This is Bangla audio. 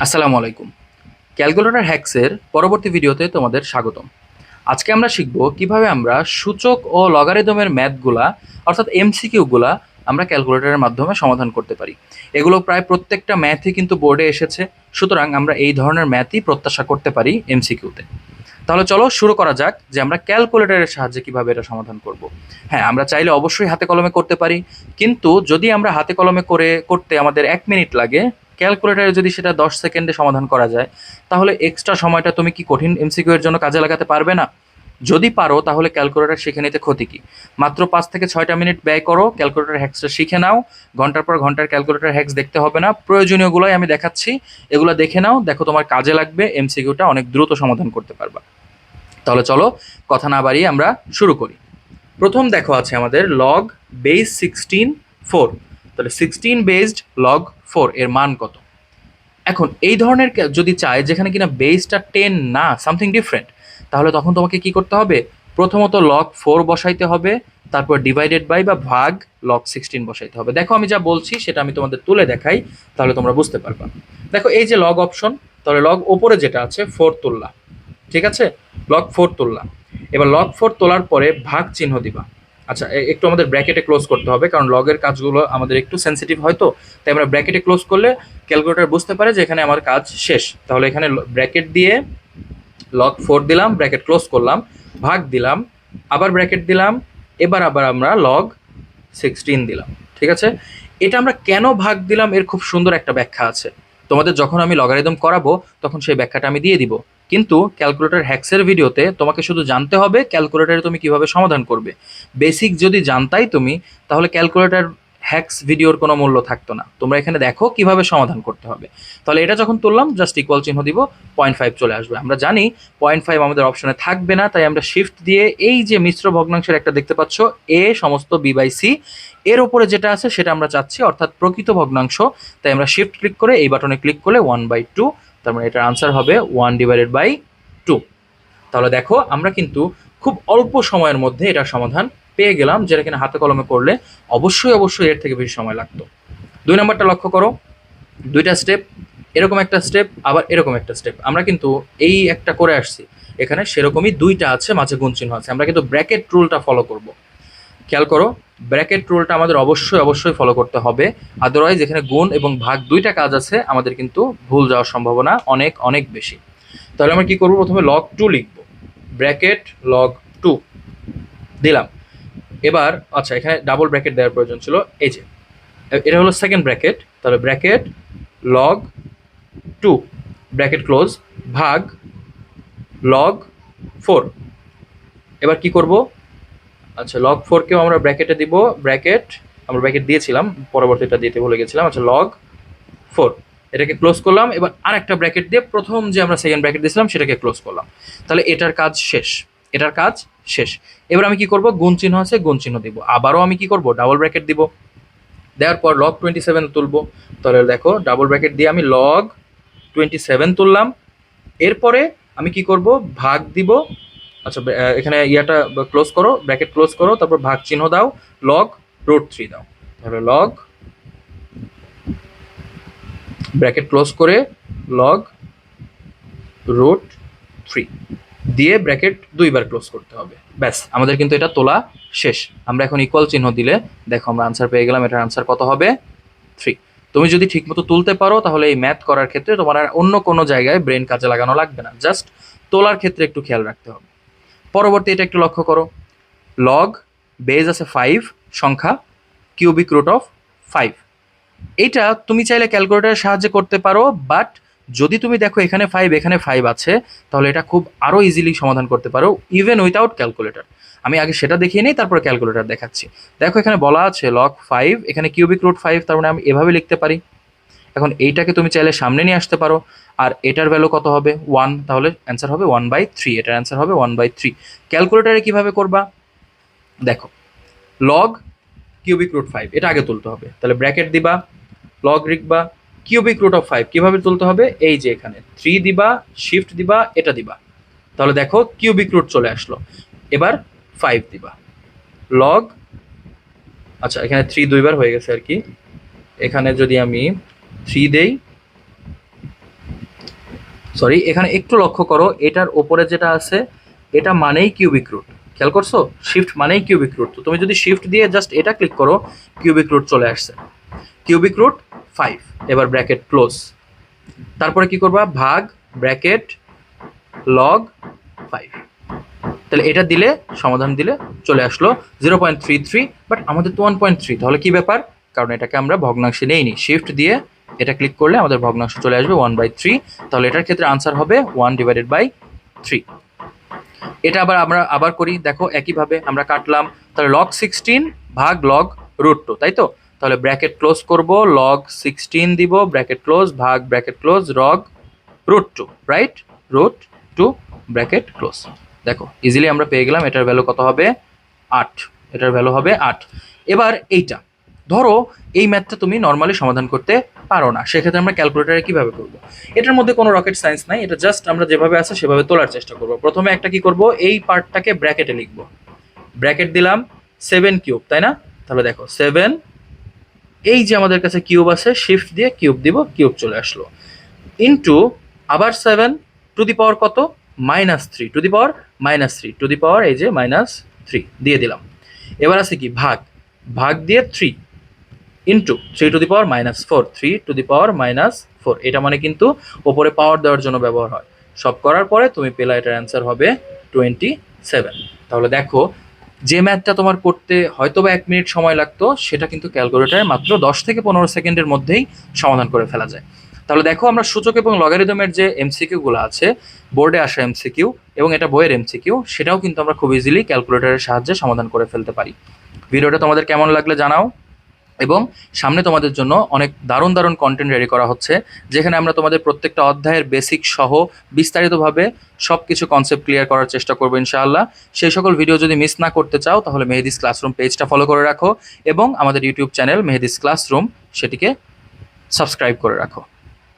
আসসালামু আলাইকুম। ক্যালকুলেটর হ্যাকসের পরবর্তী ভিডিওতে তোমাদের স্বাগতম। আজকে আমরা শিখব কিভাবে আমরা সূচক ও লগারিদমের ম্যাথগুলা অর্থাৎ এমসিকিউগুলা আমরা ক্যালকুলেটরের মাধ্যমে সমাধান করতে পারি। এগুলো প্রায় প্রত্যেকটা ম্যাথই কিন্তু বোর্ডে এসেছে, সুতরাং আমরা এই ধরনের ম্যাথই প্রত্যাশা করতে পারি এমসিকিউতে। তাহলে চলো শুরু করা যাক যে আমরা ক্যালকুলেটরের সাহায্যে কিভাবে এটা সমাধান করব। হ্যাঁ, আমরা চাইলে অবশ্যই হাতে কলমে করতে পারি, কিন্তু যদি আমরা হাতে কলমে করতে আমাদের 1 মিনিট লাগে, ক্যালকুলেটরে যদি সেটা 10 সেকেন্ডে সমাধান করা যায়, তাহলে এক্সট্রা সময়টা তুমি কি কঠিন এমসিকিউ এর জন্য কাজে লাগাতে পারবে না? যদি পারো তাহলে ক্যালকুলেটর শিখে নিতে ক্ষতি কি? মাত্র 5 থেকে 6টা মিনিট ব্যয় করো, ক্যালকুলেটর হ্যাক্সটা শিখে নাও। ঘন্টার পর ঘন্টার ক্যালকুলেটর হ্যাক্স দেখতে হবে না, প্রয়োজনীয়গুলোই আমি দেখাচ্ছি, এগুলো দেখে নাও, দেখো তোমার কাজে লাগবে, এমসিকিউটা অনেক দ্রুত সমাধান করতে পারবা। তাহলে চলো কথা না বাড়িয়ে আমরা শুরু করি। প্রথম দেখো আছে আমাদের লগ বেস 16 4। তাহলে 16 বেসড লগ 4 এর মান কত? এখন এই ধরনের যদি চায় যেখানে কিনা বেসটা 10 না, সামথিং ডিফারেন্ট, তাহলে তখন তোমাকে কি করতে হবে? প্রথমত log 4 বসাইতে হবে, তারপর ডিভাইডেড বাই বা ভাগ log 16 বসাইতে হবে। দেখো আমি যা বলছি সেটা আমি তোমাদের তুলে দেখাই, তাহলে তোমরা বুঝতে পারবা। দেখো এই যে লগ অপশন, তাহলে লগ ওপরে যেটা আছে 4 তুললাম, ঠিক আছে? log 4 তুললাম। এবার log 4 তোলার পরে ভাগ চিহ্ন দিবা। আচ্ছা, একটু আমাদের ব্র্যাকেটে ক্লোজ করতে হবে, কারণ লগের কাজগুলো আমাদের একটু সেন্সিটিভ হয়তো, তাই আমরা ব্র্যাকেটে ক্লোজ করলে ক্যালকুলেটর বুঝতে পারে যে এখানে আমার কাজ শেষ। তাহলে এখানে ব্র্যাকেট দিয়ে log 4 দিলাম, ব্র্যাকেট ক্লোজ করলাম, ভাগ দিলাম, আবার ব্র্যাকেট দিলাম, এবার আবার আমরা log 16 দিলাম, ঠিক আছে? এটা আমরা কেন ভাগ দিলাম এর খুব সুন্দর একটা ব্যাখ্যা আছে, তোমাদের যখন আমি লগারিদম করাবো তখন সেই ব্যাখ্যাটা আমি দিয়ে দিব। কিন্তু ক্যালকুলেটর হ্যাক্সের ভিডিওতে তোমাকে শুধু জানতে হবে ক্যালকুলেটরে তুমি কিভাবে সমাধান করবে। বেসিক যদি জানতাই তুমি, তাহলে ক্যালকুলেটর হ্যাক্স ভিডিওর কোনো মূল্য থাকতো না। তোমরা এখানে দেখো কিভাবে সমাধান করতে হবে। তাহলে এটা যখন তুললাম, জাস্ট ইকুয়াল চিহ্ন দিব, 0.5 চলে আসবে। আমরা জানি 0.5 আমাদের অপশনে থাকবে না, তাই আমরা শিফট দিয়ে এই যে মিশ্র ভগ্নাংশের একটা দেখতে পাচ্ছ এ সমস্ত বি বাই সি, এর উপরে যেটা আছে সেটা আমরা চাচ্ছি, অর্থাৎ প্রকৃত ভগ্নাংশ। তাই আমরা শিফট ক্লিক করে এই বাটনে ক্লিক করলে 1/2, তার মানে এটার আনসার হবে 1/2। তাহলে দেখো আমরা কিন্তু খুব অল্প সময়ের মধ্যে এটার সমাধান পেয়ে গেলাম, যেটা কিনা হাতে কলমে করলে অবশ্যই অবশ্যই এর থেকে বেশি সময় লাগতো। 2 নম্বরটা লক্ষ্য করো, দুইটা স্টেপ, এরকম একটা স্টেপ, আবার এরকম একটা স্টেপ। আমরা কিন্তু এই একটা করে আসছি, এখানে সেরকমই দুইটা আছে, মাঝে গুণ চিহ্ন আছে। আমরা কিন্তু ব্র্যাকেট রুলটা ফলো করব। খেয়াল করো, ব্র্যাকেট রুলটা আমাদের অবশ্যই অবশ্যই ফলো করতে হবে, আদারওয়াইজ এখানে গুণ এবং ভাগ দুইটা কাজ আছে, আমাদের কিন্তু ভুল যাওয়ার সম্ভাবনা অনেক অনেক বেশি। তাহলে আমরা কি করবো? প্রথমে log 2 লিখব, ব্র্যাকেট log 2 দিলাম। এবার আচ্ছা, এখানে ডাবল ব্র্যাকেট দেওয়ার প্রয়োজন ছিল, এই যে এটা হলো সেকেন্ড ব্র্যাকেট, তাহলে ব্র্যাকেট log 2 ব্র্যাকেট ক্লোজ ভাগ log 4। এবার কি করব? আচ্ছা, log 4 কেও আমরা ব্র্যাকেটে দিব, ব্র্যাকেট আমরা ব্র্যাকেট দিয়েছিলাম, পরবর্তীটা দিতে ভুলে গেছিলাম। আচ্ছা, log 4 এটাকে ক্লোজ করলাম, এবার আর একটা ব্র্যাকেট দিয়ে প্রথম যে আমরা সেকেন্ড ব্র্যাকেট দিয়েছিলাম সেটাকে ক্লোজ করলাম। তাহলে এটার কাজ শেষ, এটার কাজ শেষ। এবার আমি কি করব? গুণ চিহ্ন আছে, গুণ চিহ্ন দিব, আবারও আমি কি করব? ডাবল ব্র্যাকেট দিব, দেওয়ার পর log 27 তুলব। তাহলে দেখো ডাবল ব্র্যাকেট দিয়ে আমি log 27 তুললাম। এরপরে আমি কি করব? ভাগ দিব। আচ্ছা, এখানে ইয়াটা ক্লোজ করো, ব্র্যাকেট ক্লোজ করো, তারপর ভাগ চিহ্ন দাও, log√3 দাও। তাহলে লগ ব্র্যাকেট ক্লোজ করে log√3 দিয়ে ব্র্যাকেট দুইবার ক্লোজ করতে হবে। ব্যাস, আমাদের কিন্তু এটা তোলা শেষ। আমরা এখন ইকুয়াল চিহ্ন দিলে দেখো আমরা আনসার পেয়ে গেলাম। এটার আনসার কত হবে? 3। তুমি যদি ঠিকমতো তুলতে পারো তাহলে এই ম্যাথ করার ক্ষেত্রে তোমার আর অন্য কোনো জায়গায় ব্রেন কাজে লাগানো লাগবে না, জাস্ট তোলার ক্ষেত্রে একটু খেয়াল রাখতে হবে। পরবর্তী এটা একটু লক্ষ্য করো, লগ বেজ আছে 5 সংখ্যা, কিউবিক রুট অফ 5। এইটা তুমি চাইলে ক্যালকুলেটরের সাহায্যে করতে পারো, বাট যদি তুমি দেখো এখানে 5 এখানে 5 আছে, তাহলে এটা খুব আরও ইজিলি সমাধান করতে পারো ইভেন উইথাউট ক্যালকুলেটর। আমি আগে সেটা দেখিয়ে নিই, তারপর ক্যালকুলেটর দেখাচ্ছি। দেখো এখানে বলা আছে log 5, এখানে কিউবিক রুট 5, তার মানে আমি এভাবে লিখতে পারি। এখন এইটাকে তুমি চাইলে সামনে নিয়ে আসতে পারো, আর এটার ভ্যালু কত হবে? 1, তাহলে অ্যান্সার হবে 1/3, এটার অ্যান্সার হবে 1/3। ক্যালকুলেটারে কিভাবে করবা? দেখো, লগ কিউবিক রুট 5 এটা আগে তুলতে হবে, তাহলে ব্র্যাকেট দিবা, লগ লিখবা, কিউবিক রুট অফ 5 কিভাবে তুলতে হবে? এই যে এখানে 3 দিবা, শিফট দিবা, এটা দিবা, তাহলে দেখো কিউবিক রুট চলে আসলো। এবার 5 দিবা, লগ, আচ্ছা এখানে 3 দুইবার হয়ে গেছে আর কি, এখানে যদি আমি 3 দেই, সরি, এখানে একটু লক্ষ্য করো, এটার ওপরে যেটা আছে এটা মানেই কিউবিক রুট। খেয়াল করছো, শিফট মানেই কিউবিক রুট। তো তুমি যদি শিফট দিয়ে জাস্ট এটা ক্লিক করো, কিউবিক রুট চলে আসছে। কিউবিক রুট 5, এবার ব্র্যাকেট ক্লোজ। তারপরে কি করবা, ভাগ ব্র্যাকেট লগ 5। তাহলে এটা দিলে, সমাধান দিলে চলে আসলো 0.33, বাট আমাদের তো 1.3। তাহলে কি ব্যাপার? কারণ এটাকে আমরা ভগ্নাংশে নেইনি। শিফট দিয়ে এটা ক্লিক করলে আমাদের ভগ্নাংশ চলে আসবে 1/3। তাহলে এটার ক্ষেত্রে আনসার হবে 1/3। এটা আমরা আবার করি, দেখো একইভাবে আমরা কাটলাম। তাহলে লগ 16 ভাগ লগ √2, তাই তো? তাহলে ব্র্যাকেট ক্লোজ করব, লগ 16 দিব, ব্র্যাকেট ক্লোজ, ভাগ bracket close log √2, right? √2 bracket close. দেখো ইজিলি আমরা পেয়ে গেলাম এটার ভ্যালু কত হবে, 8। এটার ভ্যালু হবে 8। এবার এইটা ধরো, এই ম্যাথটা তুমি নর্মালি সমাধান করতে পারো না, সেক্ষেত্রে আমরা ক্যালকুলেটারে কিভাবে করব? এটার মধ্যে কোনো রকেট সায়েন্স নাই, এটা জাস্ট আমরা যেভাবে আছে সেভাবে তোলার চেষ্টা করব। প্রথমে একটা কি করব, এই পার্টটাকে ব্র্যাকেটে লিখব। ব্র্যাকেট দিলাম 7 কিউব, তাই না? তাহলে দেখো 7, এই যে আমাদের কাছে কিউব আছে, শিফট দিয়ে কিউব দিব, কিউব চলে আসলো, ইন্টু আবার 7 টু দি পাওয়ার কত, -3 to the power -3 to the পাওয়ার, এই যে -3 দিয়ে দিলাম। এবার আছে কি ভাগ, ভাগ দিয়ে 3 into 3 to the power -4, 3 to the power -4। এটা মানে কিন্তু ওপরে পাওয়ার দেওয়ার জন্য ব্যবহার হয়। সব করার পরে তুমি পেলা এটার অ্যান্সার হবে 27। তাহলে দেখো, যে ম্যাথটা তোমার করতে হয়তো বা 1 মিনিট সময় লাগতো, সেটা কিন্তু ক্যালকুলেটারে মাত্র 10 থেকে 15 সেকেন্ডের মধ্যেই সমাধান করে ফেলা যায়। তাহলে দেখো, আমরা সূচক এবং লগারিদমের যে এমসিকিউগুলো আছে, বোর্ডে আসা এমসিকিউ এবং এটা বইয়ের এমসিকিউ, সেটাও কিন্তু আমরা খুব ইজিলি ক্যালকুলেটারের সাহায্যে সমাধান করে ফেলতে পারি। ভিডিওটা তোমাদের কেমন লাগলে জানাও, এবং সামনে তোমাদের জন্য অনেক দারুণ দারুণ কন্টেন্ট রেডি করা হচ্ছে, যেখানে আমরা তোমাদের প্রত্যেকটা অধ্যায়ের বেসিক সহ বিস্তারিতভাবে সব কিছু কনসেপ্ট ক্লিয়ার করার চেষ্টা করবো ইনশাআল্লাহ। সেই সকল ভিডিও যদি মিস না করতে চাও, তাহলে মেহেদিস ক্লাসরুম পেজটা ফলো করে রাখো এবং আমাদের ইউটিউব চ্যানেল মেহেদিস ক্লাসরুম, সেটিকে সাবস্ক্রাইব করে রাখো।